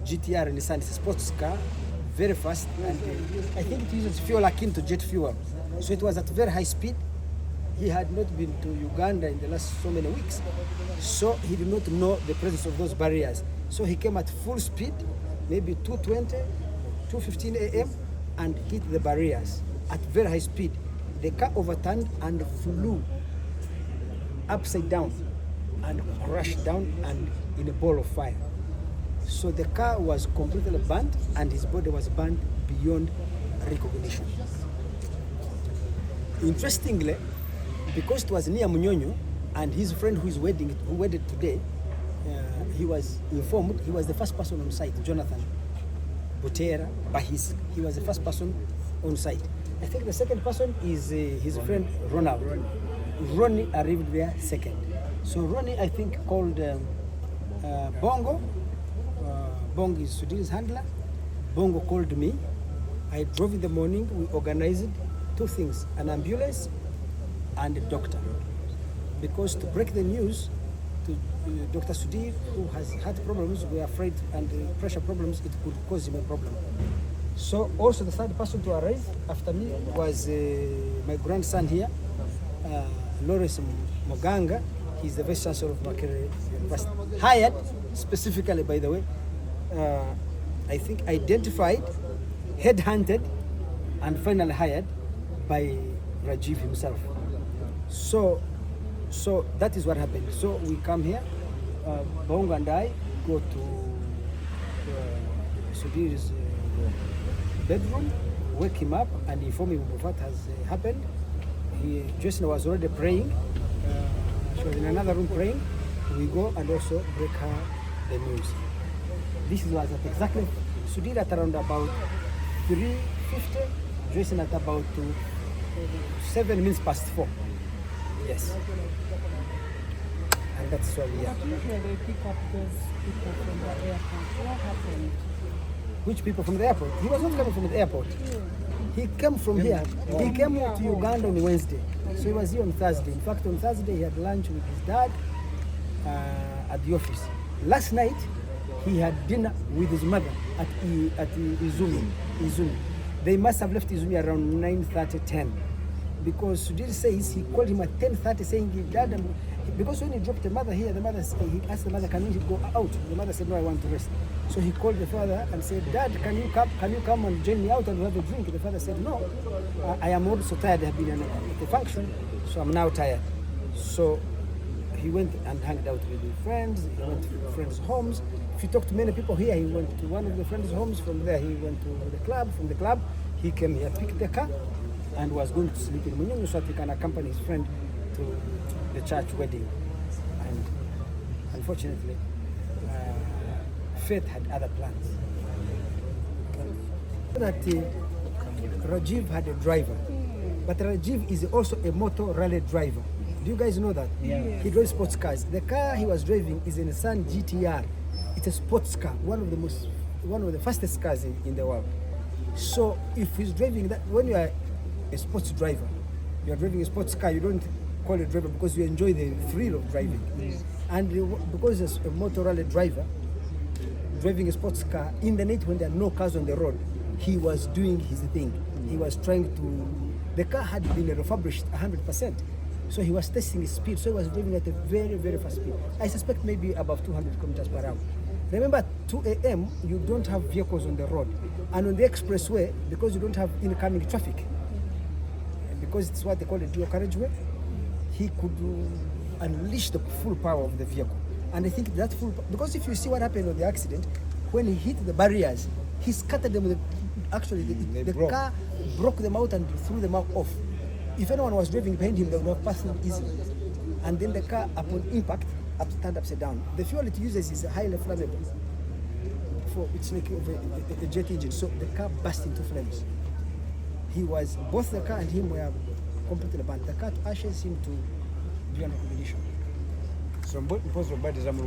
GTR Nissan. It's a sports car, very fast, and I think it uses fuel akin to jet fuel. So it was at very high speed. He had not been to Uganda in the last so many weeks, so he did not know the presence of those barriers. So he came at full speed, maybe 2:20, 2:15 a.m., and hit the barriers at very high speed. The car overturned and flew upside down and crashed down and in a ball of fire. So the car was completely burnt and his body was burnt beyond recognition. Interestingly, because it was near Munyonyo and his friend who wedded today, he was informed, he was the first person on site, Jonathan Butera, but he was the first person on site. I think the second person is his friend Ronald. Ronnie arrived there second. So Ronnie, I think, called Bongo. Bongo is Sudir's handler. Bongo called me. I drove in the morning. We organized two things, an ambulance and a doctor. Because to break the news to Dr. Sudir, who has had problems, we are afraid, and pressure problems, it could cause him a problem. So also the third person to arrive after me was my grandson here, Lawrence Moganga. He's the Vice Chancellor of Makerere University. Hired specifically, by the way, I think identified, headhunted, and finally hired by Rajiv himself. So that is what happened. So we come here, Bongo and I go to Sudir's bedroom, wake him up and inform him of what has happened. Jason was already praying. She was in another room praying. We go and also break her the news. This was at exactly Sudir at around about 3:50, Jason at about 7 minutes past 4. Yes. And that's why we are. Usually they pick up those people from the airport. What happened? Which people from the airport? He was not coming from the airport. He came from here. He came to Uganda on Wednesday. So he was here on Thursday. In fact, on Thursday he had lunch with his dad at the office. Last night he had dinner with his mother at Izumi. They must have left Izumi around 9:30, 10. Because Sudir says he called him at 10:30 saying, Dad, because when he dropped the mother here, he asked the mother, can we go out? The mother said, no, I want to rest. So he called the father and said, Dad, can you come and join me out and have a drink? The father said, no, I am also tired. I have been at the function, so I'm now tired. So he went and hung out with his friends. He went to friends' homes. If you talk to many people here, he went to one of the friends' homes. From there, he went to the club. From the club, he came here, picked the car, and was going to sleep in Munyonyo so that he can accompany his friend to the church wedding. And unfortunately, fate had other plans. That Rajiv had a driver, but Rajiv is also a motor rally driver. Do you guys know that? Yeah. He drives sports cars. The car he was driving is a Nissan GTR. It's a sports car, one of the fastest cars in the world. So if he's driving that, when you are a sports driver, you are driving a sports car, you don't call it driver because you enjoy the thrill of driving. And because as a motor rally driver, driving a sports car in the night when there are no cars on the road, he was doing his thing. He was trying to, the car had been refurbished 100%. So he was testing his speed, so he was driving at a very, very fast speed. I suspect maybe above 200 kilometers per hour. Remember, at 2 a.m., you don't have vehicles on the road. And on the expressway, because you don't have incoming traffic, because it's what they call a dual carriageway, he could unleash the full power of the vehicle. And I think that because if you see what happened on the accident, when he hit the barriers, he scattered them. Actually, the car broke them out and threw them out off. If anyone was driving behind him, they would have passed him easily. And then the car, upon impact, turned upside down. The fuel it uses is highly flammable. It's like a jet engine, so the car burst into flames. Both the car and him were completely burnt. The car ashes him to beyond recognition.